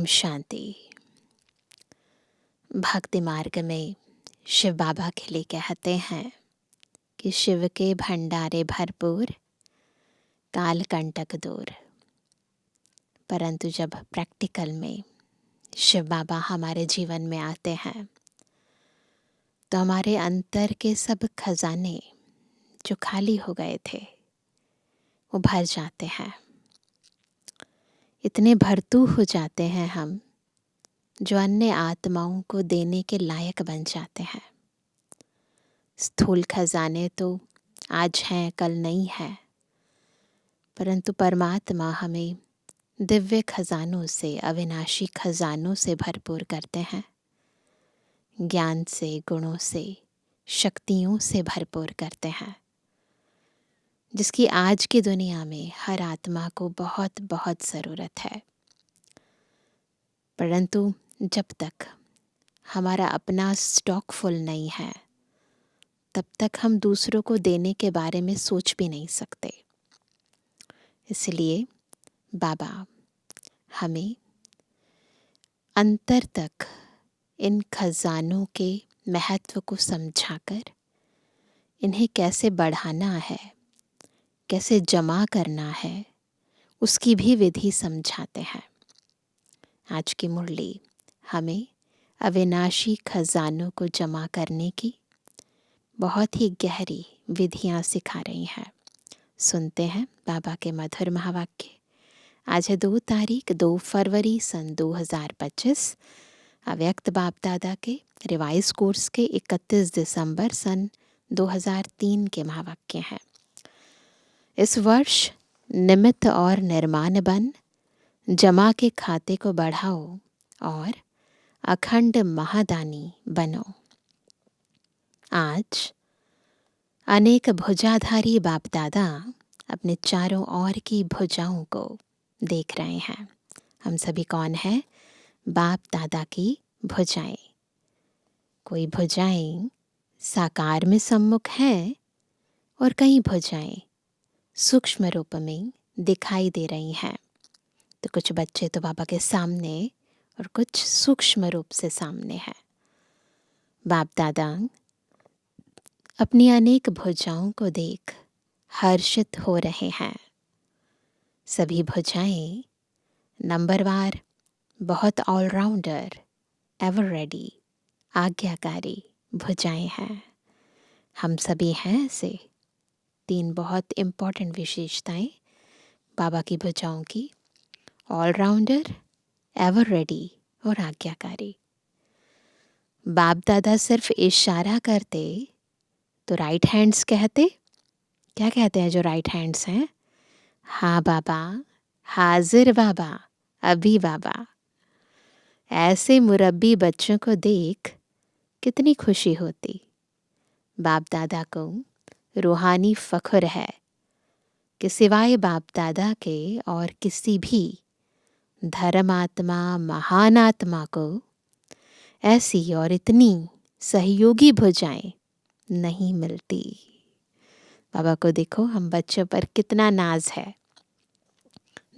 शांति। भक्ति मार्ग में शिव बाबा के लिए कहते हैं कि शिव के भंडारे भरपूर, काल कंटक दूर। परंतु जब प्रैक्टिकल में शिव बाबा हमारे जीवन में आते हैं तो हमारे अंतर के सब खजाने जो खाली हो गए थे वो भर जाते हैं। इतने भरतू हो जाते हैं हम जो अन्य आत्माओं को देने के लायक बन जाते हैं। स्थूल खजाने तो आज हैं कल नहीं है, परंतु परमात्मा हमें दिव्य खजानों से, अविनाशी खजानों से भरपूर करते हैं। ज्ञान से, गुणों से, शक्तियों से भरपूर करते हैं, जिसकी आज की दुनिया में हर आत्मा को बहुत बहुत ज़रूरत है। परंतु जब तक हमारा अपना स्टॉक फुल नहीं है तब तक हम दूसरों को देने के बारे में सोच भी नहीं सकते। इसलिए बाबा हमें अंतर तक इन खजानों के महत्व को समझाकर इन्हें कैसे बढ़ाना है, कैसे जमा करना है, उसकी भी विधि समझाते हैं। आज की मुरली हमें अविनाशी खजानों को जमा करने की बहुत ही गहरी विधियां सिखा रही हैं। सुनते हैं बाबा के मधुर महावाक्य। आज है 2 फरवरी सन 2025। अव्यक्त बाप दादा के रिवाइज कोर्स के 31 दिसंबर सन 2003 के महावाक्य हैं। इस वर्ष निमित्त और निर्माण बन, जमा के खाते को बढ़ाओ और अखंड महादानी बनो। आज अनेक भुजाधारी बाप दादा अपने चारों ओर की भुजाओं को देख रहे हैं। हम सभी कौन है? बाप दादा की भुजाएं। कोई भुजाएं साकार में सम्मुख हैं और कई भुजाएं सूक्ष्म रूप में दिखाई दे रही हैं। तो कुछ बच्चे तो बाबा के सामने और कुछ सूक्ष्म रूप से सामने हैं। बाप दादा अपनी अनेक भुजाओं को देख हर्षित हो रहे हैं। सभी भुजाएं नंबरवार, बहुत ऑलराउंडर, एवर रेडी, आज्ञाकारी भुजाएं हैं। हम सभी हैं ऐसे। 3 बहुत इम्पॉर्टेंट विशेषताएं बाबा की भुजाओं की: ऑलराउंडर, एवर रेडी और आज्ञाकारी। बाप दादा सिर्फ इशारा करते तो राइट हैंड्स कहते। क्या कहते हैं जो राइट हैंड्स हैं? हाँ बाबा, हाजिर बाबा, अभी बाबा। ऐसे मुरब्बी बच्चों को देख कितनी खुशी होती। बाप दादा को रूहानी फख्र है कि सिवाय बाप दादा के और किसी भी धर्मात्मा, महान आत्मा को ऐसी और इतनी सहयोगी भुजाएं नहीं मिलती। बाबा को देखो हम बच्चों पर कितना नाज है।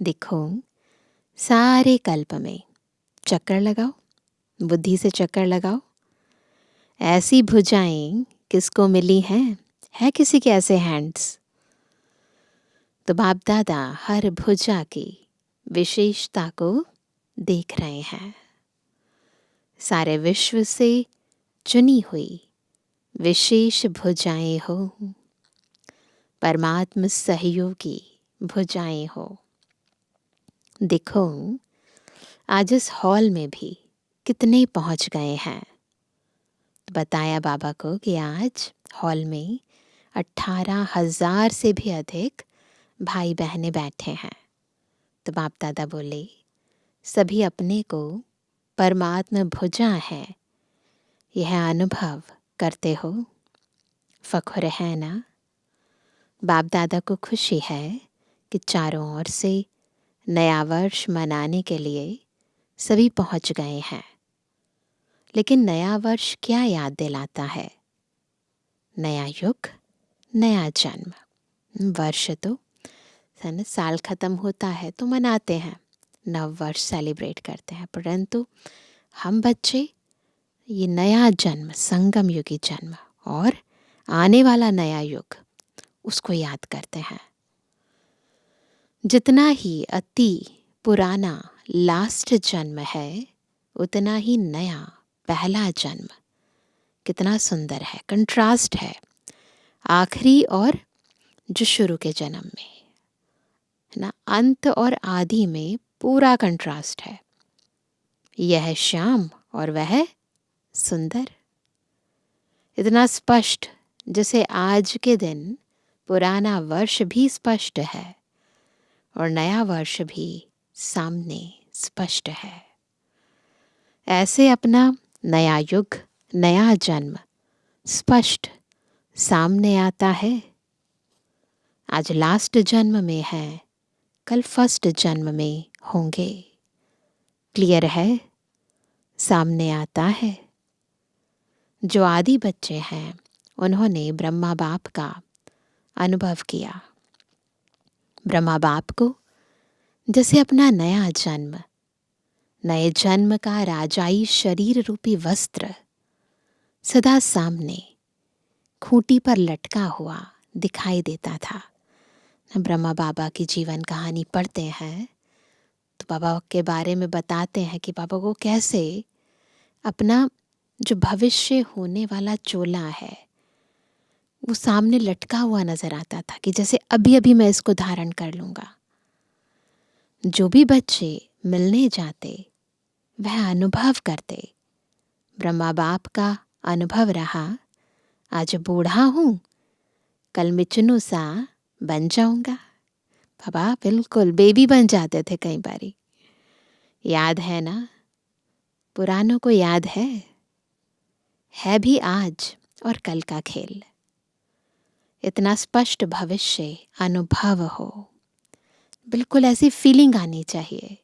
देखो सारे कल्प में चक्कर लगाओ, बुद्धि से चक्कर लगाओ। ऐसी भुजाएं किसको मिली हैं? है किसी के ऐसे हैंड्स? तो बाप दादा हर भुजा की विशेषता को देख रहे हैं। सारे विश्व से चुनी हुई विशेष भुजाएं हो, परमात्म सहयोगी भुजाएं हो। देखो आज इस हॉल में भी कितने पहुंच गए हैं। तो बताया बाबा को कि आज हॉल में 18,000 से भी अधिक भाई बहनें बैठे हैं। तो बाप दादा बोले सभी अपने को परमात्म भुजा है, यह अनुभव करते हो। फख्र है ना? बाप दादा को खुशी है कि चारों ओर से नया वर्ष मनाने के लिए सभी पहुंच गए हैं। लेकिन नया वर्ष क्या याद दिलाता है? नया युग, नया जन्म। वर्ष तो साल खत्म होता है तो मनाते हैं, नव वर्ष सेलिब्रेट करते हैं, परंतु हम बच्चे ये नया जन्म, संगम युगी जन्म और आने वाला नया युग, उसको याद करते हैं। जितना ही अति पुराना लास्ट जन्म है, उतना ही नया पहला जन्म कितना सुंदर है, कंट्रास्ट है आखिरी और जो शुरू के जन्म में, है ना। अंत और आदि में पूरा कंट्रास्ट है। यह श्याम और वह सुंदर, इतना स्पष्ट जैसे आज के दिन पुराना वर्ष भी स्पष्ट है और नया वर्ष भी सामने स्पष्ट है। ऐसे अपना नया युग, नया जन्म स्पष्ट सामने आता है। आज लास्ट जन्म में है, कल फर्स्ट जन्म में होंगे। क्लियर है, सामने आता है। जो आदि बच्चे हैं उन्होंने ब्रह्मा बाप का अनुभव किया। ब्रह्मा बाप को जैसे अपना नया जन्म, नए जन्म का राजाई शरीर रूपी वस्त्र सदा सामने खूंटी पर लटका हुआ दिखाई देता था। ब्रह्मा बाबा की जीवन कहानी पढ़ते हैं तो बाबा के बारे में बताते हैं कि बाबा को कैसे अपना जो भविष्य होने वाला चोला है वो सामने लटका हुआ नजर आता था कि जैसे अभी अभी मैं इसको धारण कर लूंगा। जो भी बच्चे मिलने जाते वह अनुभव करते। ब्रह्मा बाप का अनुभव रहा, आज बूढ़ा हूं, कल मिचनू सा बन जाऊंगा। बाबा बिल्कुल बेबी बन जाते थे कई बारी, याद है ना, पुरानों को याद है भी आज और कल का खेल। इतना स्पष्ट भविष्य अनुभव हो, बिल्कुल ऐसी फीलिंग आनी चाहिए।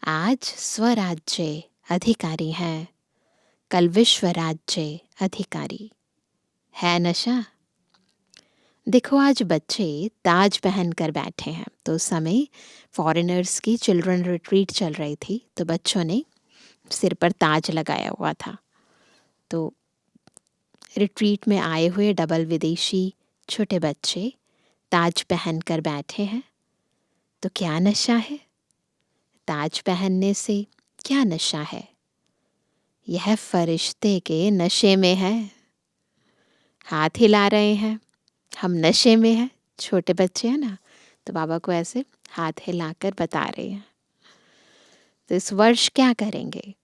आज स्वराज्य अधिकारी हैं, कल विश्व राज्य अधिकारी है। नशा देखो, आज बच्चे ताज पहन कर बैठे हैं। तो उस समय फॉरेनर्स की चिल्ड्रन रिट्रीट चल रही थी, तो बच्चों ने सिर पर ताज लगाया हुआ था। तो रिट्रीट में आए हुए डबल विदेशी छोटे बच्चे ताज पहन कर बैठे हैं। तो क्या नशा है? ताज पहनने से क्या नशा है? यह फरिश्ते के नशे में है। हाथ हिला रहे हैं, हम नशे में हैं। छोटे बच्चे हैं ना, तो बाबा को ऐसे हाथ हिलाकर बता रहे हैं। तो इस वर्ष क्या करेंगे?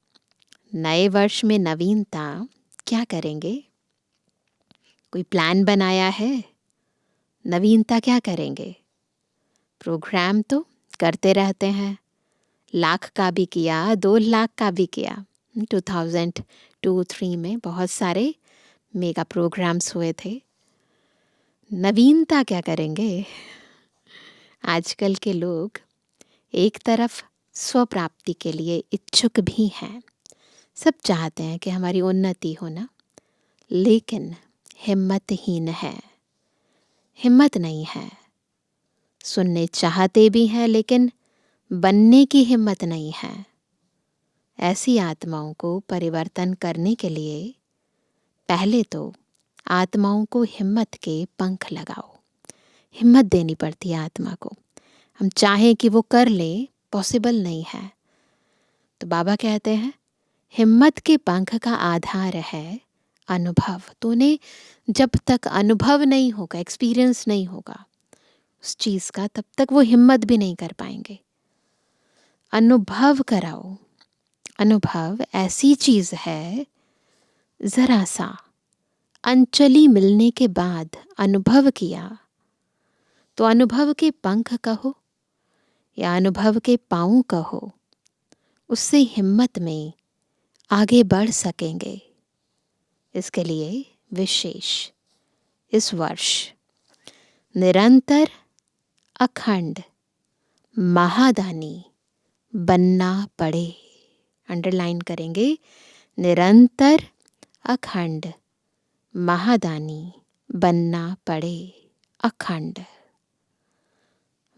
नए वर्ष में नवीनता क्या करेंगे? कोई प्लान बनाया है? नवीनता क्या करेंगे? प्रोग्राम तो करते रहते हैं, 1,00,000 का भी किया, 2,00,000 का भी किया। 2002-3 में बहुत सारे मेगा प्रोग्राम्स हुए थे। नवीनता क्या करेंगे? आजकल के लोग एक तरफ स्वप्राप्ति के लिए इच्छुक भी हैं, सब चाहते हैं कि हमारी उन्नति हो ना, लेकिन हिम्मतहीन है, हिम्मत नहीं है। सुनने चाहते भी हैं लेकिन बनने की हिम्मत नहीं है। ऐसी आत्माओं को परिवर्तन करने के लिए पहले तो आत्माओं को हिम्मत के पंख लगाओ। हिम्मत देनी पड़ती है आत्मा को। हम चाहें कि वो कर ले, पॉसिबल नहीं है। तो बाबा कहते हैं हिम्मत के पंख का आधार है अनुभव। तो उन्हें जब तक अनुभव नहीं होगा, एक्सपीरियंस नहीं होगा उस चीज़ का, तब तक वो हिम्मत भी नहीं कर पाएंगे। अनुभव कराओ। अनुभव ऐसी चीज़ है, ज़रा सा अंचली मिलने के बाद अनुभव किया तो अनुभव के पंख कहो या अनुभव के पाँव कहो, उससे हिम्मत में आगे बढ़ सकेंगे। इसके लिए विशेष इस वर्ष निरंतर अखंड महादानी बनना पड़े। अंडरलाइन करेंगे, निरंतर अखंड महादानी बनना पड़े। अखंड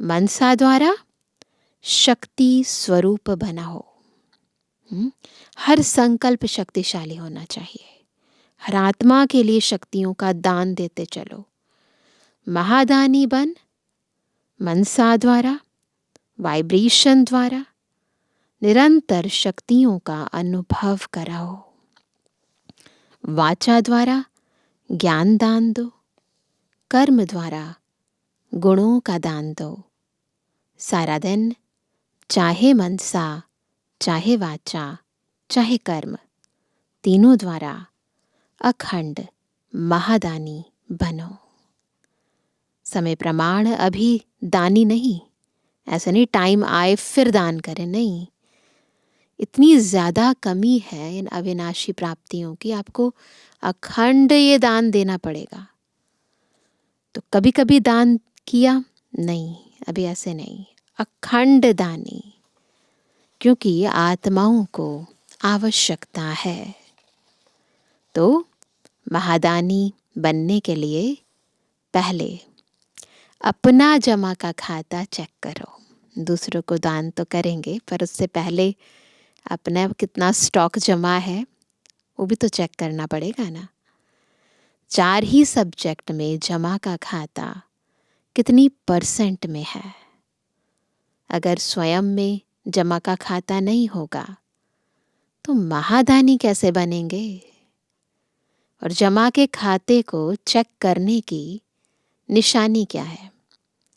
मनसा द्वारा शक्ति स्वरूप बना हो। हर संकल्प शक्तिशाली होना चाहिए। हर आत्मा के लिए शक्तियों का दान देते चलो। महादानी बन, मनसा द्वारा, वाइब्रेशन द्वारा निरंतर शक्तियों का अनुभव कराओ। वाचा द्वारा ज्ञान दान दो, कर्म द्वारा गुणों का दान दो। सारा दिन चाहे मनसा, चाहे वाचा, चाहे कर्म, तीनों द्वारा अखंड महादानी बनो। समय प्रमाण अभी दानी नहीं, ऐसा नहीं टाइम आए फिर दान करें, नहीं। इतनी ज़्यादा कमी है इन अविनाशी प्राप्तियों की, आपको अखंड ये दान देना पड़ेगा। तो कभी कभी दान किया, नहीं, अभी ऐसे नहीं, अखंड दानी, क्योंकि आत्माओं को आवश्यकता है। तो महादानी बनने के लिए पहले अपना जमा का खाता चेक करो। दूसरों को दान तो करेंगे, पर उससे पहले अपना कितना स्टॉक जमा है वो भी तो चेक करना पड़ेगा ना। 4 ही सब्जेक्ट में जमा का खाता कितनी % में है? अगर स्वयं में जमा का खाता नहीं होगा तो महादानी कैसे बनेंगे? और जमा के खाते को चेक करने की निशानी क्या है?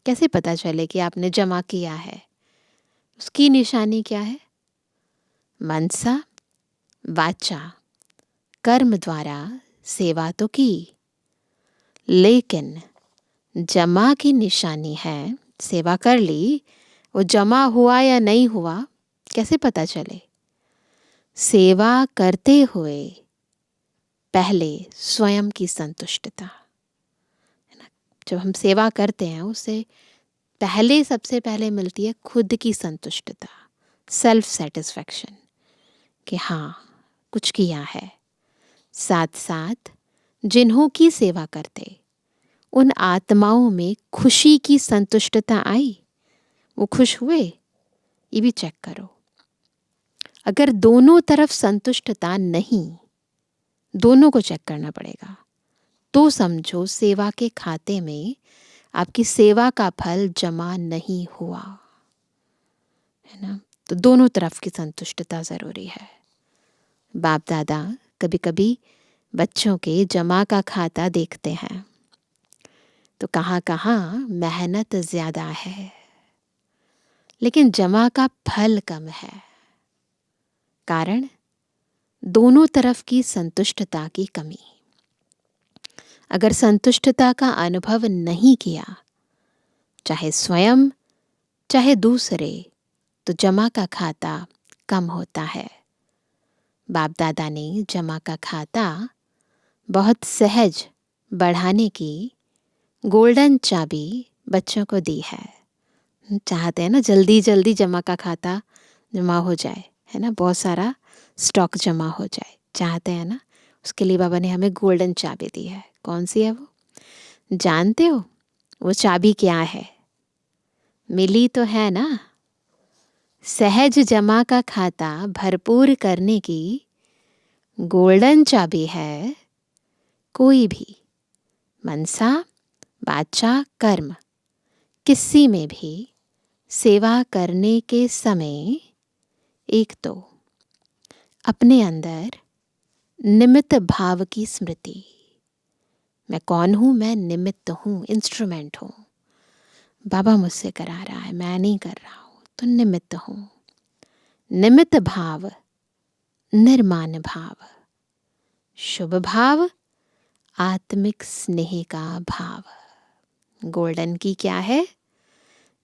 कैसे पता चले कि आपने जमा किया है? उसकी निशानी क्या है? मनसा, वाचा, कर्म द्वारा सेवा तो की, लेकिन जमा की निशानी है, सेवा कर ली, वो जमा हुआ या नहीं हुआ कैसे पता चले? सेवा करते हुए पहले स्वयं की संतुष्टता, है ना। जब हम सेवा करते हैं उससे पहले सबसे पहले मिलती है खुद की संतुष्टता, सेल्फ सेटिस्फैक्शन, कि हाँ कुछ किया है। साथ साथ जिन्हों की सेवा करते उन आत्माओं में खुशी की संतुष्टता आई, वो खुश हुए, ये भी चेक करो। अगर दोनों तरफ संतुष्टता नहीं, दोनों को चेक करना पड़ेगा, तो समझो सेवा के खाते में आपकी सेवा का फल जमा नहीं हुआ, है ना। तो दोनों तरफ की संतुष्टता ज़रूरी है। बाप दादा कभी कभी बच्चों के जमा का खाता देखते हैं तो कहाँ कहाँ मेहनत ज़्यादा है लेकिन जमा का फल कम है। कारण दोनों तरफ की संतुष्टता की कमी। अगर संतुष्टता का अनुभव नहीं किया, चाहे स्वयं चाहे दूसरे, तो जमा का खाता कम होता है। बाप दादा ने जमा का खाता बहुत सहज बढ़ाने की गोल्डन चाबी बच्चों को दी है। चाहते हैं ना जल्दी जल्दी जमा का खाता जमा हो जाए, है ना, बहुत सारा स्टॉक जमा हो जाए, चाहते हैं ना। उसके लिए बाबा ने हमें गोल्डन चाबी दी है। कौन सी है वो? जानते हो वो चाबी क्या है? मिली तो है ना। सहज जमा का खाता भरपूर करने की गोल्डन चाबी है। कोई भी मनसा वाचा कर्म किसी में भी सेवा करने के समय एक तो अपने अंदर निमित्त भाव की स्मृति, मैं कौन हूँ? मैं निमित्त हूँ, इंस्ट्रूमेंट हूँ। बाबा मुझसे करा रहा है, मैं नहीं कर रहा हूँ, तो निमित्त हूँ। निमित्त भाव, निर्माण भाव, शुभ भाव, आत्मिक स्नेह का भाव। गोल्डन की क्या है?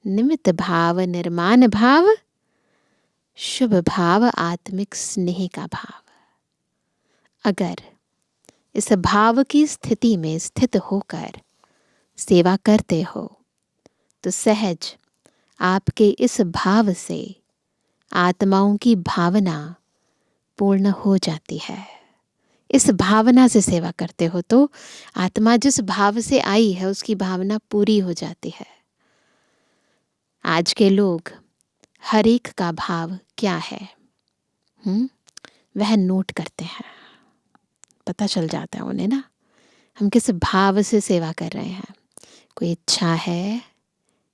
निमित्त भाव, निर्माण भाव, शुभ भाव, आत्मिक स्नेह का भाव। अगर इस भाव की स्थिति में स्थित होकर सेवा करते हो तो सहज आपके इस भाव से आत्माओं की भावना पूर्ण हो जाती है। इस भावना से सेवा करते हो तो आत्मा जिस भाव से आई है उसकी भावना पूरी हो जाती है। आज के लोग हर एक का भाव क्या है, वह नोट करते हैं। पता चल जाता है उन्हें ना, हम किस भाव से सेवा कर रहे हैं। कोई इच्छा है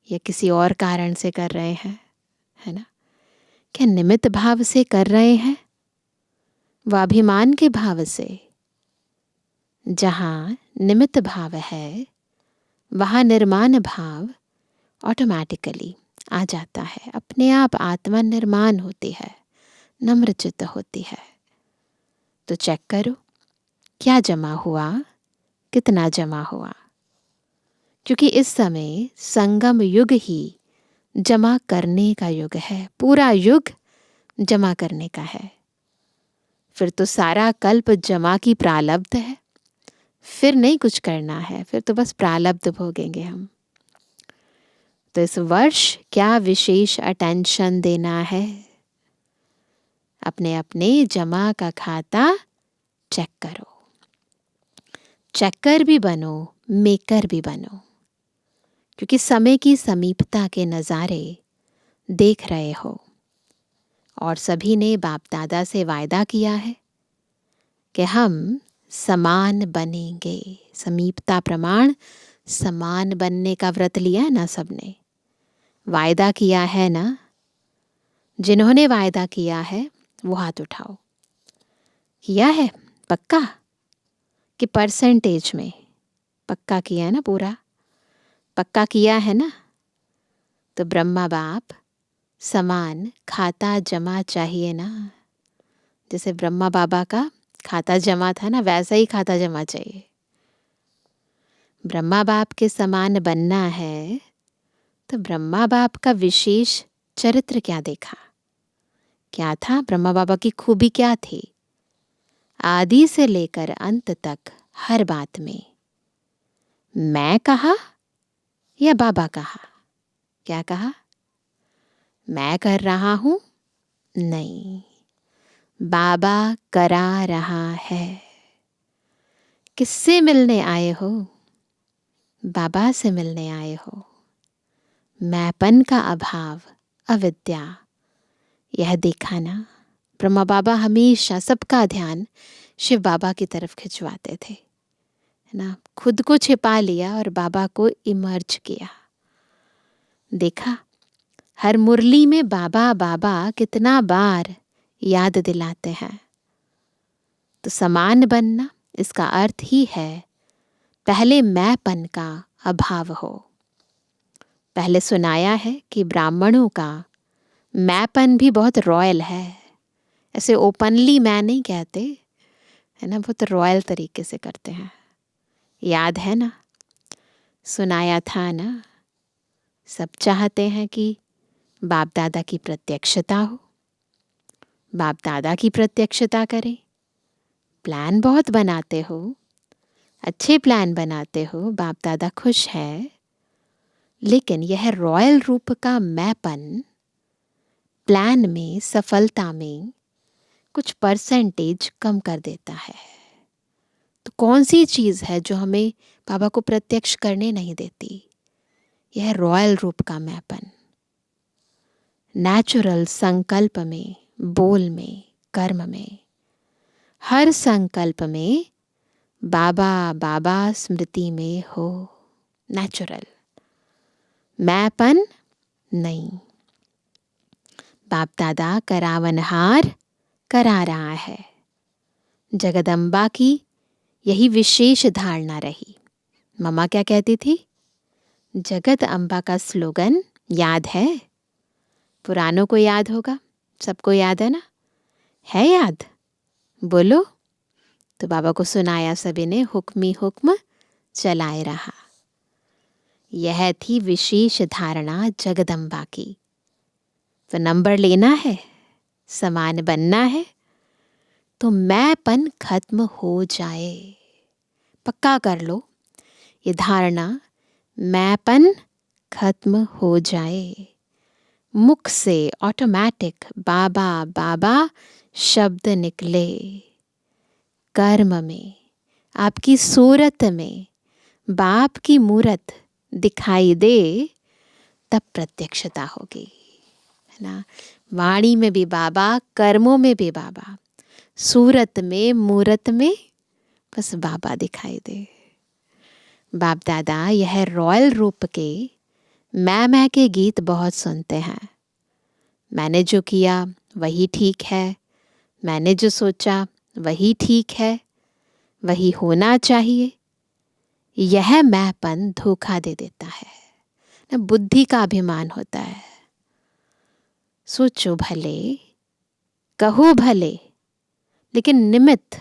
या किसी और कारण से कर रहे हैं, है ना। क्या निमित्त भाव से कर रहे हैं, व अभिमान के भाव से। जहाँ निमित्त भाव है वहाँ निर्माण भाव ऑटोमेटिकली आ जाता है। अपने आप आत्मा निर्माण होती है, नम्रचित्त होती है। तो चेक करो क्या जमा हुआ, कितना जमा हुआ। क्योंकि इस समय संगम युग ही जमा करने का युग है। पूरा युग जमा करने का है। फिर तो सारा कल्प जमा की प्रालब्ध है। फिर नहीं कुछ करना है, फिर तो बस प्रालब्ध भोगेंगे हम। तो इस वर्ष क्या विशेष अटेंशन देना है, अपने अपने जमा का खाता चेक करो। चेकर भी बनो, मेकर भी बनो। क्योंकि समय की समीपता के नज़ारे देख रहे हो। और सभी ने बाप दादा से वायदा किया है कि हम समान बनेंगे। समीपता प्रमाण समान बनने का व्रत लिया है ना सबने, वायदा किया है ना। जिन्होंने वायदा किया है वो हाथ उठाओ। किया है पक्का कि परसेंटेज में? पक्का किया है ना, पूरा पक्का किया है ना। तो ब्रह्मा बाप समान खाता जमा चाहिए ना। जैसे ब्रह्मा बाबा का खाता जमा था ना, वैसा ही खाता जमा चाहिए। ब्रह्मा बाप के समान बनना है तो ब्रह्मा बाप का विशेष चरित्र क्या देखा, क्या था ब्रह्मा बाबा की खूबी क्या थी। आदि से लेकर अंत तक हर बात में मैं कहा या बाबा कहा? क्या कहा? मैं कर रहा हूं? नहीं, बाबा करा रहा है। किससे मिलने आए हो? बाबा से मिलने आए हो। मैंपन का अभाव, अविद्या, यह देखा ना। ब्रह्मा बाबा हमेशा सबका ध्यान शिव बाबा की तरफ खिंचवाते थे, है ना। खुद को छिपा लिया और बाबा को इमर्ज किया। देखा हर मुरली में बाबा बाबा कितना बार याद दिलाते हैं। तो समान बनना इसका अर्थ ही है पहले मैंपन का अभाव हो। पहले सुनाया है कि ब्राह्मणों का मैंपन भी बहुत रॉयल है। ऐसे ओपनली मैं नहीं कहते, है ना, बहुत रॉयल तरीके से करते हैं। याद है ना, सुनाया था ना। सब चाहते हैं कि बाप दादा की प्रत्यक्षता हो, बाप दादा की प्रत्यक्षता करें। प्लान बहुत बनाते हो, अच्छे प्लान बनाते हो, बाप दादा खुश है। लेकिन यह रॉयल रूप का मैंपन प्लान में, सफलता में कुछ परसेंटेज कम कर देता है। तो कौन सी चीज़ है जो हमें बाबा को प्रत्यक्ष करने नहीं देती? यह रॉयल रूप का मैंपन। नेचुरल संकल्प में, बोल में, कर्म में, हर संकल्प में बाबा बाबा स्मृति में हो। नेचुरल मैंपन नहीं। बाप दादा करावनहार करा रहा है। जगदम्बा की यही विशेष धारणा रही। मम्मा क्या कहती थी? जगत अम्बा का स्लोगन याद है? पुरानों को याद होगा, सबको याद है ना? है याद? बोलो। तो बाबा को सुनाया सभी ने, हुक्मी हुक्म चलाए रहा। यह थी विशेष धारणा जगदम्बा की। तो नंबर लेना है, समान बनना है, तो मैंपन खत्म हो जाए। पक्का कर लो ये धारणा, मैंपन खत्म हो जाए। मुख से ऑटोमेटिक बाबा बाबा शब्द निकले। कर्म में, आपकी सूरत में बाप की मूरत दिखाई दे, तब प्रत्यक्षता होगी, ना, वाणी में भी बाबा, कर्मों में भी बाबा, सूरत में मूरत में बस बाबा दिखाई दे। बाप दादा यह रॉयल रूप के मैं के गीत बहुत सुनते हैं। मैंने जो किया वही ठीक है, मैंने जो सोचा वही ठीक है, वही होना चाहिए। यह मैंपन धोखा दे देता है ना, बुद्धि का अभिमान होता है। सोचो भले, कहो भले, लेकिन निमित्त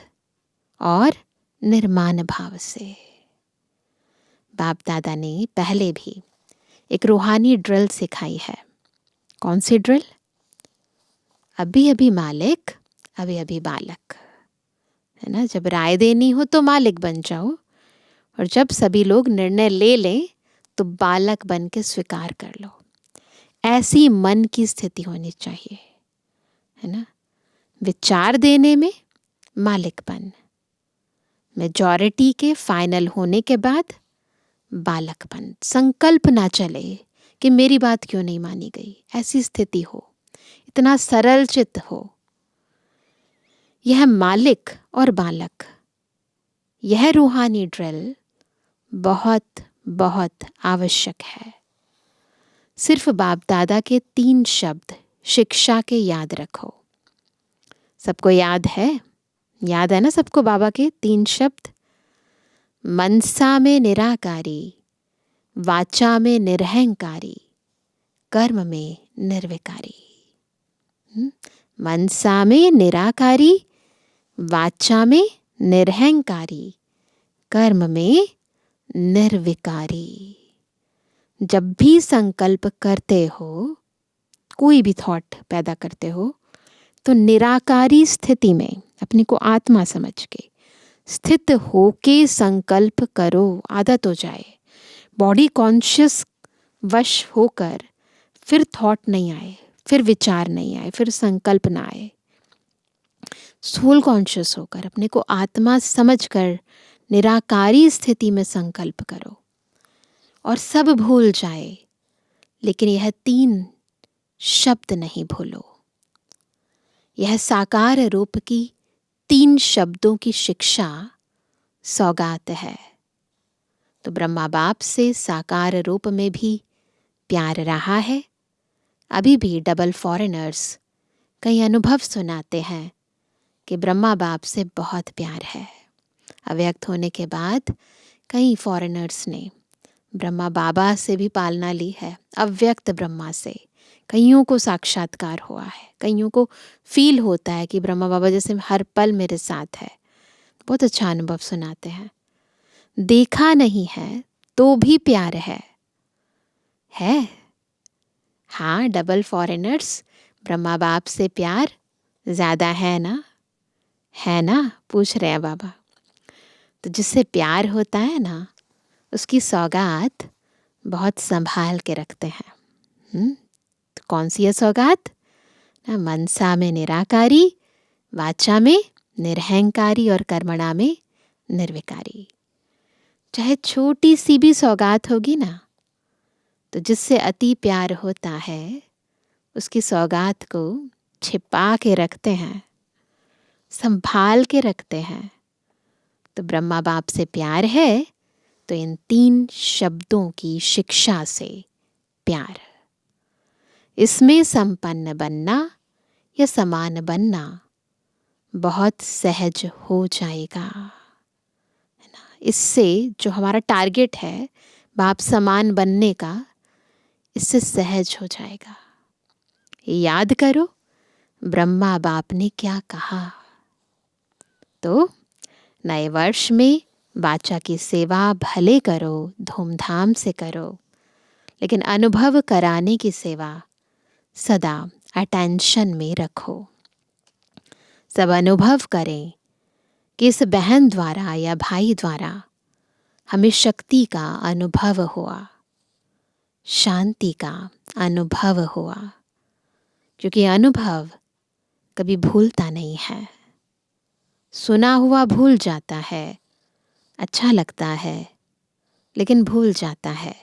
और निर्माण भाव से। बाप दादा ने पहले भी एक रूहानी ड्रिल सिखाई है। कौन सी ड्रिल? अभी अभी मालिक, अभी अभी बालक, है ना। जब राय देनी हो तो मालिक बन जाओ, और जब सभी लोग निर्णय ले लें तो बालक बन के स्वीकार कर लो। ऐसी मन की स्थिति होनी चाहिए, है ना। विचार देने में मालिकपन, मेजॉरिटी के फाइनल होने के बाद बालकपन। संकल्प ना चले कि मेरी बात क्यों नहीं मानी गई, ऐसी स्थिति हो, इतना सरल चित्त हो। यह मालिक और बालक, यह रूहानी ड्रिल बहुत बहुत आवश्यक है। सिर्फ बाप दादा के 3 शब्द शिक्षा के याद रखो। सबको याद है? याद है ना सबको बाबा के 3 शब्द? मनसा में निराकारी, वाचा में निरहंकारी, कर्म में निर्विकारी। मनसा में निराकारी, वाचा में निरहंकारी, कर्म में निर्विकारी। जब भी संकल्प करते हो, कोई भी थॉट पैदा करते हो, तो निराकारी स्थिति में अपने को आत्मा समझ के स्थित होके संकल्प करो। आदत हो जाए, बॉडी कॉन्शियस वश होकर फिर थॉट नहीं आए, फिर विचार नहीं आए, फिर संकल्प ना आए। सोल कॉन्शियस होकर अपने को आत्मा समझकर निराकारी स्थिति में संकल्प करो और सब भूल जाए, लेकिन यह 3 शब्द नहीं भूलो। यह साकार रूप की 3 शब्दों की शिक्षा सौगात है। तो ब्रह्मा बाप से साकार रूप में भी प्यार रहा है। अभी भी डबल फॉरेनर्स कई अनुभव सुनाते हैं कि ब्रह्मा बाप से बहुत प्यार है। अव्यक्त होने के बाद कई फॉरेनर्स ने ब्रह्मा बाबा से भी पालना ली है, अव्यक्त ब्रह्मा से। कईयों को साक्षात्कार हुआ है, कईयों को फील होता है कि ब्रह्मा बाबा जैसे हर पल मेरे साथ है। बहुत अच्छा अनुभव सुनाते हैं। देखा नहीं है तो भी प्यार है। हाँ, डबल फॉरेनर्स, ब्रह्मा बाप से प्यार ज़्यादा है ना? है ना? पूछ रहे हैं बाबा। तो जिससे प्यार होता है ना, उसकी सौगात बहुत संभाल के रखते हैं। तो कौन सी है सौगात? ना, मनसा में निराकारी, वाचा में निरहंकारी और कर्मणा में निर्विकारी। चाहे छोटी सी भी सौगात होगी ना, तो जिससे अति प्यार होता है उसकी सौगात को छिपा के रखते हैं, संभाल के रखते हैं। तो ब्रह्मा बाप से प्यार है तो इन 3 शब्दों की शिक्षा से प्यार। इसमें संपन्न बनना या समान बनना बहुत सहज हो जाएगा, है ना। इससे जो हमारा टारगेट है बाप समान बनने का, इससे सहज हो जाएगा। याद करो ब्रह्मा बाप ने क्या कहा। तो नए वर्ष में वाचा की सेवा भले करो, धूमधाम से करो, लेकिन अनुभव कराने की सेवा सदा अटेंशन में रखो। सब अनुभव करें कि इस बहन द्वारा या भाई द्वारा हमें शक्ति का अनुभव हुआ, शांति का अनुभव हुआ, क्योंकि अनुभव कभी भूलता नहीं है। सुना हुआ भूल जाता है, अच्छा लगता है, लेकिन भूल जाता है।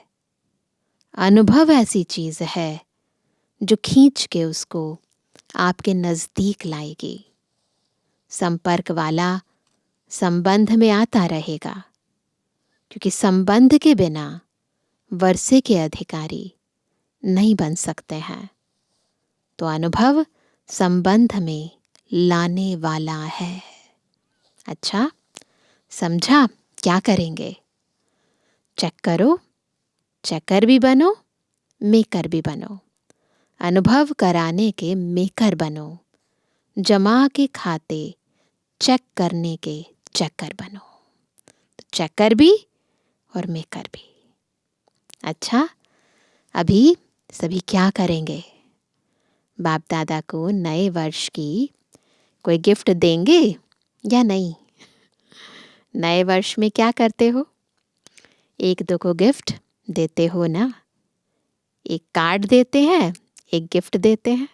अनुभव ऐसी चीज़ है जो खींच के उसको आपके नज़दीक लाएगी। संपर्क वाला संबंध में आता रहेगा, क्योंकि संबंध के बिना वर्षे के अधिकारी नहीं बन सकते हैं। तो अनुभव संबंध में लाने वाला है। अच्छा, समझा? क्या करेंगे? चेक करो, चेकर भी बनो, मेकर भी बनो। अनुभव कराने के मेकर बनो, जमा के खाते चेक करने के चेकर बनो। तो चेकर भी और मेकर भी। अच्छा, अभी सभी क्या करेंगे? बाप दादा को नए वर्ष की कोई गिफ्ट देंगे या नहीं? नए वर्ष में क्या करते हो? एक दो को गिफ्ट देते हो ना? एक कार्ड देते हैं, एक गिफ्ट देते हैं।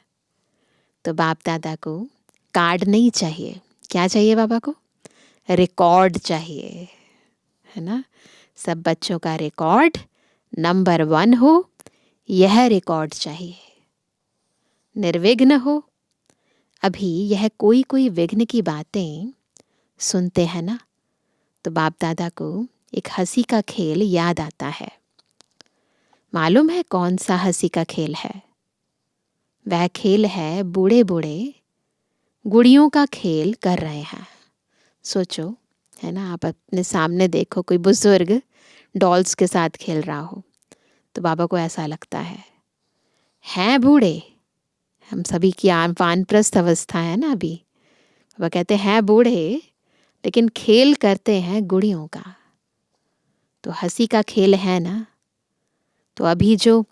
तो बाप दादा को कार्ड नहीं चाहिए, क्या चाहिए बाबा को? रिकॉर्ड चाहिए, है ना? सब बच्चों का रिकॉर्ड नंबर 1 हो, यह रिकॉर्ड चाहिए। निर्विघ्न हो। अभी यह कोई कोई विघ्न की बातें सुनते हैं ना, तो बाप दादा को एक हंसी का खेल याद आता है। मालूम है कौन सा हंसी का खेल है? वह खेल है बूढ़े बूढ़े गुड़ियों का खेल कर रहे हैं। सोचो, है ना, आप अपने सामने देखो कोई बुजुर्ग डॉल्स के साथ खेल रहा हो, तो बाबा को ऐसा लगता है, हैं बूढ़े, हम सभी की वानप्रस्थ अवस्था है ना अभी। बाबा कहते हैं बूढ़े, लेकिन खेल करते हैं गुड़ियों का। तो हंसी का खेल है ना। तो अभी जो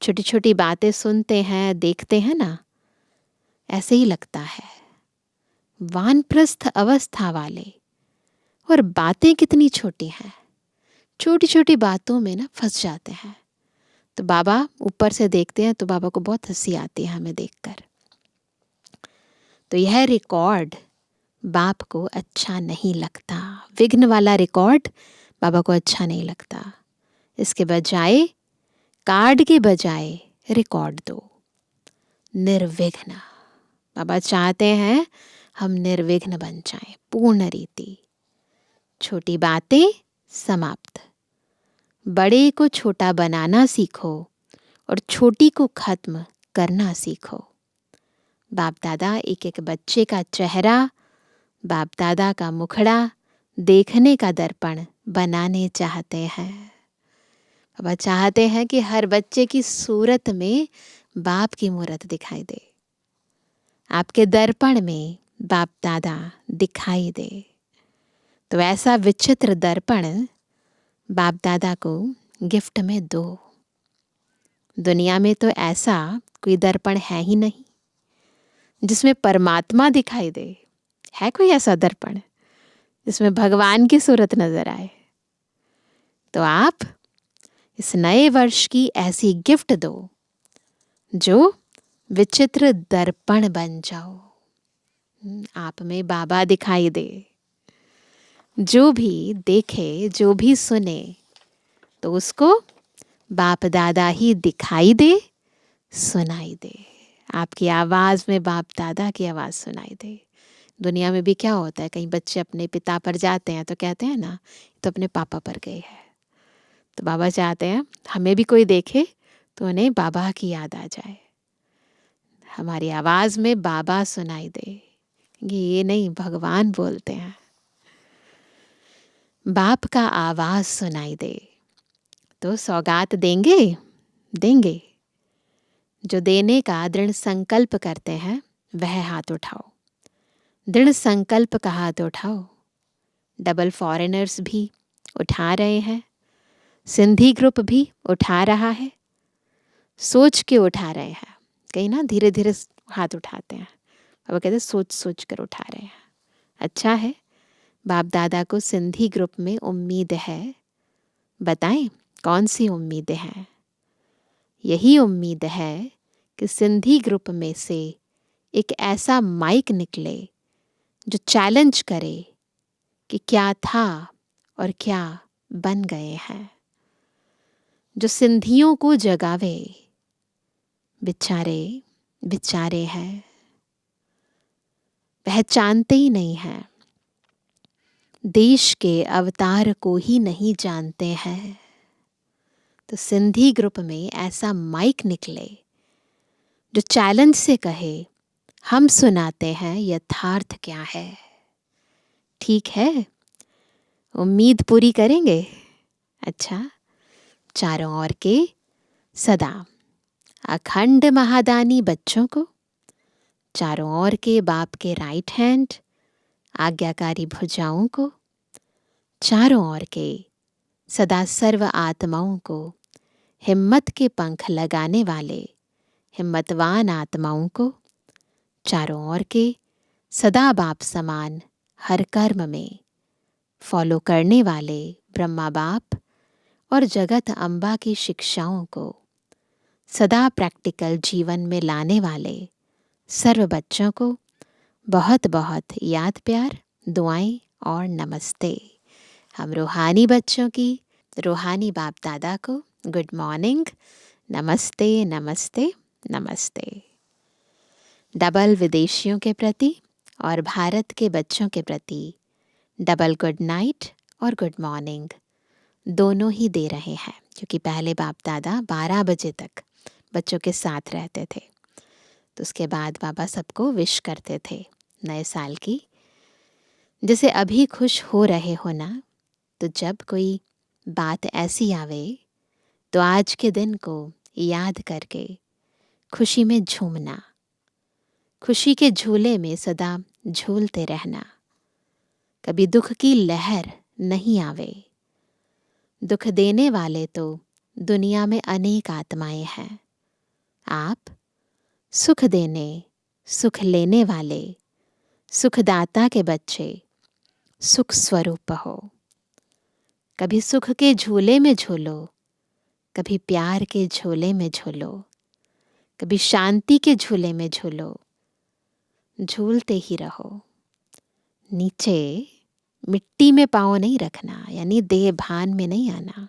छोटी छोटी बातें सुनते हैं, देखते हैं ना, ऐसे ही लगता है वानप्रस्थ अवस्था वाले। और बातें कितनी छोटी हैं, छोटी छोटी बातों में ना फंस जाते हैं। तो बाबा ऊपर से देखते हैं तो बाबा को बहुत हंसी आती है हमें देखकर। तो यह रिकॉर्ड बाप को अच्छा नहीं लगता। विघ्न वाला रिकॉर्ड बाबा को अच्छा नहीं लगता। इसके बजाय, कार्ड के बजाय रिकॉर्ड दो, निर्विघ्न। बाबा चाहते हैं हम निर्विघ्न बन जाएं, पूर्ण रीति। छोटी बातें समाप्त। बड़े को छोटा बनाना सीखो और छोटी को खत्म करना सीखो। बाप दादा एक एक बच्चे का चेहरा, बाप दादा का मुखड़ा देखने का दर्पण बनाने चाहते हैं। बाबा चाहते हैं कि हर बच्चे की सूरत में बाप की मूरत दिखाई दे, आपके दर्पण में बाप दादा दिखाई दे। तो ऐसा विचित्र दर्पण बाप दादा को गिफ्ट में दो। दुनिया में तो ऐसा कोई दर्पण है ही नहीं जिसमें परमात्मा दिखाई दे। है कोई ऐसा दर्पण जिसमें भगवान की सूरत नजर आए? तो आप इस नए वर्ष की ऐसी गिफ्ट दो जो विचित्र दर्पण बन जाओ। आप में बाबा दिखाई दे। जो भी देखे, जो भी सुने, तो उसको बाप दादा ही दिखाई दे, सुनाई दे। आपकी आवाज़ में बाप दादा की आवाज़ सुनाई दे। दुनिया में भी क्या होता है, कहीं बच्चे अपने पिता पर जाते हैं तो कहते हैं ना, तो अपने पापा पर गए हैं। तो बाबा चाहते हैं हमें भी कोई देखे तो उन्हें बाबा की याद आ जाए, हमारी आवाज़ में बाबा सुनाई दे। ये नहीं, भगवान बोलते हैं, बाप का आवाज़ सुनाई दे। तो सौगात देंगे, देंगे। जो देने का दृढ़ संकल्प करते हैं वह हाथ उठाओ। दृढ़ संकल्प का हाथ उठाओ। डबल फॉरेनर्स भी उठा रहे हैं, सिंधी ग्रुप भी उठा रहा है, सोच के उठा रहे हैं। कहीं ना धीरे धीरे हाथ उठाते हैं, अब कहते हैं सोच सोच कर उठा रहे हैं। अच्छा है, बाप दादा को सिंधी ग्रुप में उम्मीद है। बताएं कौन सी उम्मीद है? यही उम्मीद है कि सिंधी ग्रुप में से एक ऐसा माइक निकले जो चैलेंज करे कि क्या था और क्या बन गए हैं, जो सिंधियों को जगावे, बेचारे बेचारे हैं, पहचानते ही नहीं हैं, देश के अवतार को ही नहीं जानते हैं। तो सिंधी ग्रुप में ऐसा माइक निकले जो चैलेंज से कहे, हम सुनाते हैं यथार्थ क्या है। ठीक है, उम्मीद पूरी करेंगे। अच्छा, चारों ओर के सदा अखंड महादानी बच्चों को, चारों ओर के बाप के राइट हैंड आज्ञाकारी भुजाओं को, चारों ओर के सदा सर्व आत्माओं को, हिम्मत के पंख लगाने वाले हिम्मतवान आत्माओं को, चारों ओर के सदा बाप समान हर कर्म में फॉलो करने वाले ब्रह्मा बाप और जगत अम्बा की शिक्षाओं को सदा प्रैक्टिकल जीवन में लाने वाले सर्व बच्चों को बहुत बहुत याद प्यार, दुआएं और नमस्ते। हम रूहानी बच्चों की रूहानी बाप दादा को गुड मॉर्निंग, नमस्ते नमस्ते नमस्ते। डबल विदेशियों के प्रति और भारत के बच्चों के प्रति डबल गुड नाइट और गुड मॉर्निंग दोनों ही दे रहे हैं, क्योंकि पहले बाप दादा 12 बजे तक बच्चों के साथ रहते थे। तो उसके बाद बाबा सबको विश करते थे नए साल की। जैसे अभी खुश हो रहे हो ना, तो जब कोई बात ऐसी आवे तो आज के दिन को याद करके खुशी में झूमना, खुशी के झूले में सदा झूलते रहना। कभी दुख की लहर नहीं आवे। दुख देने वाले तो दुनिया में अनेक आत्माएं हैं। आप सुख देने सुख लेने वाले सुखदाता के बच्चे सुख स्वरूप हो। कभी सुख के झूले में झूलो, कभी प्यार के झूले में झूलो, कभी शांति के झूले में झूलो। झूलते ही रहो। नीचे मिट्टी में पाँव नहीं रखना, यानी देह भान में नहीं आना।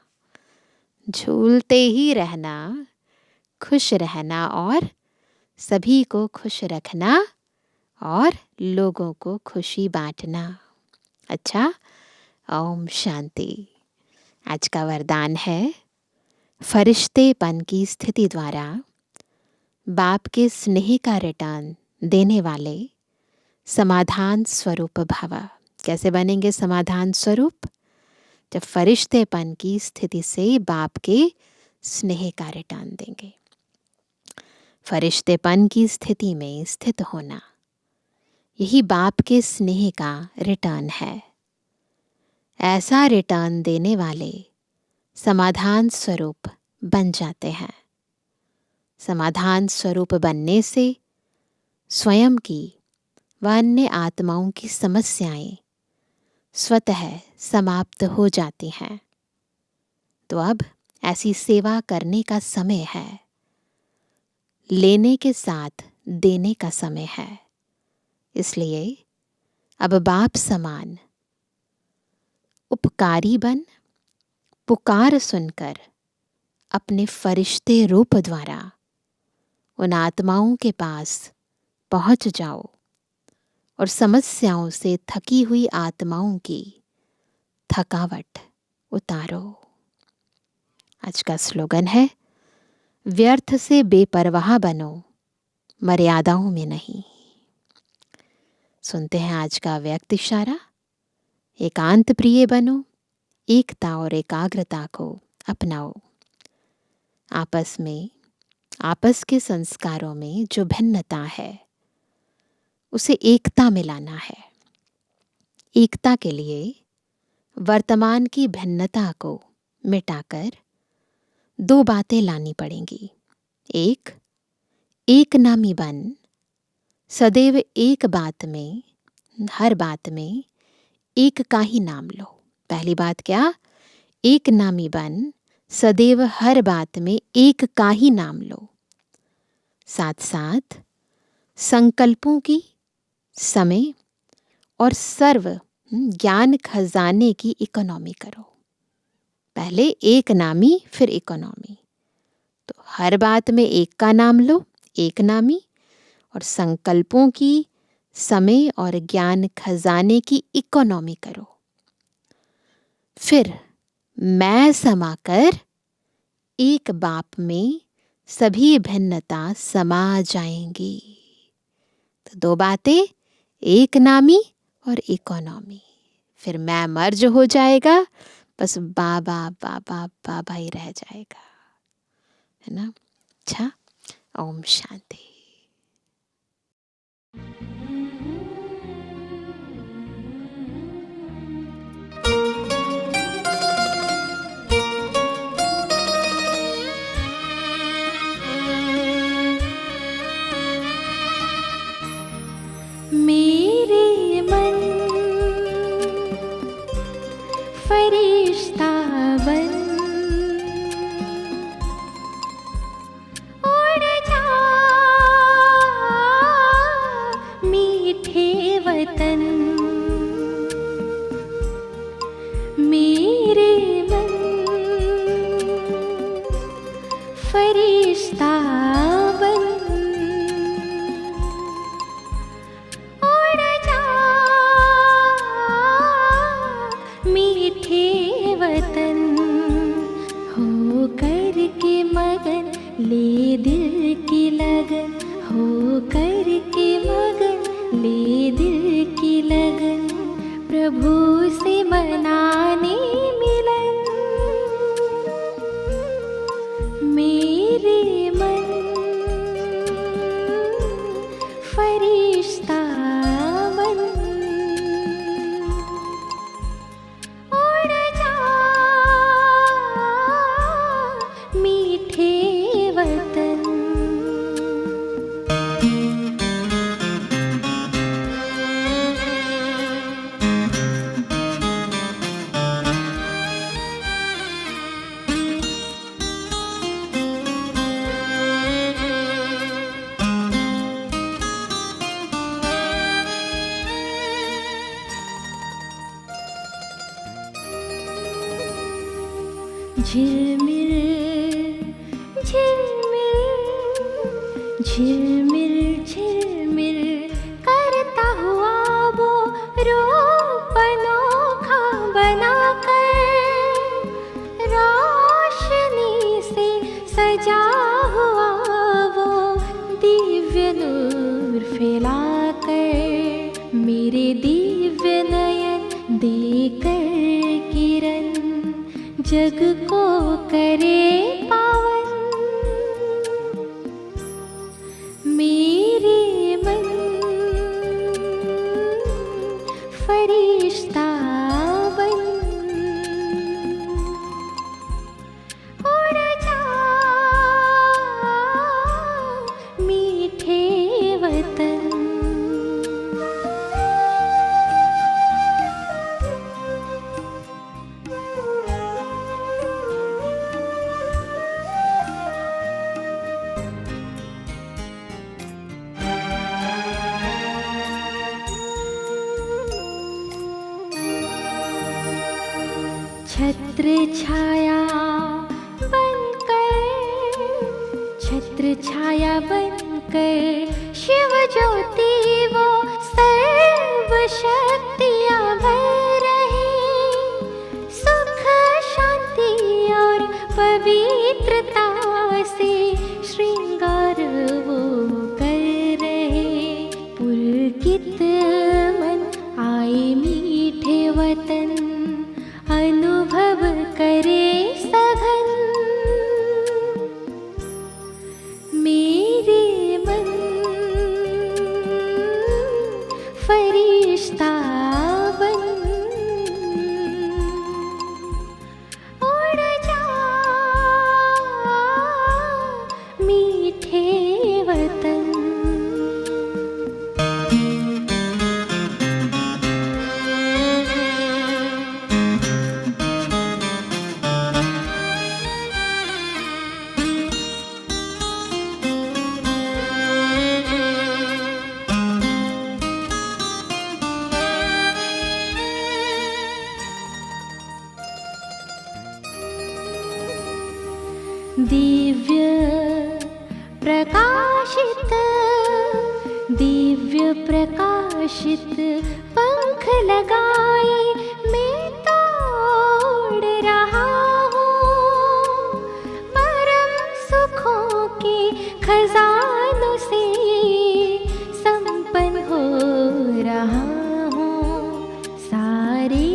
झूलते ही रहना, खुश रहना और सभी को खुश रखना और लोगों को खुशी बांटना। अच्छा, ओम शांति। आज का वरदान है, फरिश्तेपन की स्थिति द्वारा बाप के स्नेह का रिटर्न देने वाले समाधान स्वरूप भव। कैसे बनेंगे समाधान स्वरूप? जब फरिश्तेपन की स्थिति से बाप के स्नेह का रिटर्न देंगे। फरिश्तेपन की स्थिति में स्थित होना, यही बाप के स्नेह का रिटर्न है। ऐसा रिटर्न देने वाले समाधान स्वरूप बन जाते हैं। समाधान स्वरूप बनने से स्वयं की व अन्य आत्माओं की समस्याएं स्वतः समाप्त हो जाती हैं। तो अब ऐसी सेवा करने का समय है। लेने के साथ देने का समय है। इसलिए अब बाप समान उपकारी बन पुकार सुनकर अपने फरिश्ते रूप द्वारा उन आत्माओं के पास पहुंच जाओ और समस्याओं से थकी हुई आत्माओं की थकावट उतारो। आज का स्लोगन है, व्यर्थ से बेपरवाह बनो, मर्यादाओं में नहीं। सुनते हैं आज का व्यक्त इशारा। एकांत प्रिय बनो, एकता और एकाग्रता को अपनाओ। आपस में, आपस के संस्कारों में जो भिन्नता है उसे एकता में लाना है। एकता के लिए वर्तमान की भिन्नता को मिटाकर दो बातें लानी पड़ेंगी। एक नामी बन, सदैव एक बात में, हर बात में एक का ही नाम लो। पहली बात क्या? एक नामी बन, सदैव हर बात में एक का ही नाम लो। साथ साथ संकल्पों की, समय और सर्व ज्ञान खजाने की इकोनॉमी करो। पहले एक नामी फिर इकोनॉमी। तो हर बात में एक का नाम लो, एक नामी, और संकल्पों की, समय और ज्ञान खजाने की इकोनॉमी करो। फिर मैं समाकर एक बाप में सभी भिन्नता समा जाएंगी। तो दो बातें, एक नामी और इकोनॉमी। फिर मैं मर्ज हो जाएगा, बस बाबा बाबा बाबा ही रह जाएगा, है ना। अच्छा, ओम शांति। मेरे मन फरिश्ता बन उड़ जा मीठे वतन। मेरे मन फरिश्ता बन उड़ जा मीठे वतन। हो कर के मगन ले दिल की लगन, हो कर के मगन ले दिल की लगन। प्रभु से मनाने मिलन। मेरे मन फरिश्ता बन उड़ जा मीठे वतन। झिलमिल झिलमिल झिलमिल झिलमिल करता हुआ वो रूप अनोखा बनाकर, रोशनी से सजा हुआ वो दिव्य नूर फैलाकर। मेरे दिव्य नयन देकर किरण जग को करे पावन। मेरे मन फरिश्ता बन उड़ जा मीठे वतन। छत्र छाया बनकर, छत्र छाया बनकर शिव ज्योति वो सर्व शक्तियाँ भर रहे। सुख शांति और पवित्रता से श्रृंगार वो कर रहे। पुलकित मन आए मीठे वतन, अनुभव करे सघन। मेरे मन फरिश्ता बन उड़ जा मीठे वतन। दिव्य प्रकाशित दिव्य प्रकाशित पंख लगाए मैं तोड़ रहा हूँ, परम सुखों के खजानों से संपन्न हो रहा हूँ, सारे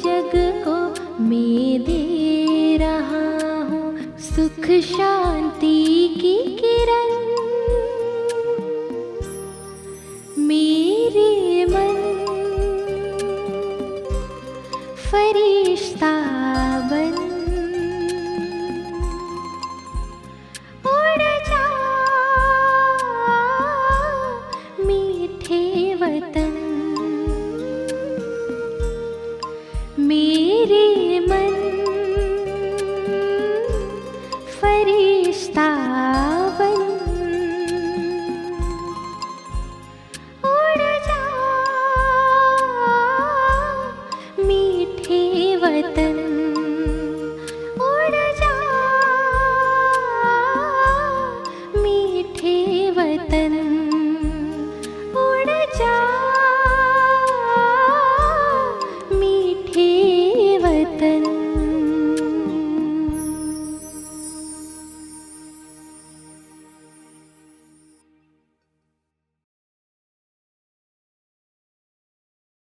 जग को मैं दे रहा हूँ सुख शांति की किरण। मेरे मन फरिश्ता बन उड़ जा मीठे वतन। मेरे मन फरिश्ता बन उड़ जा मीठे वतन, उड़ जा मीठे वतन, उड़ जा मीठे वतन।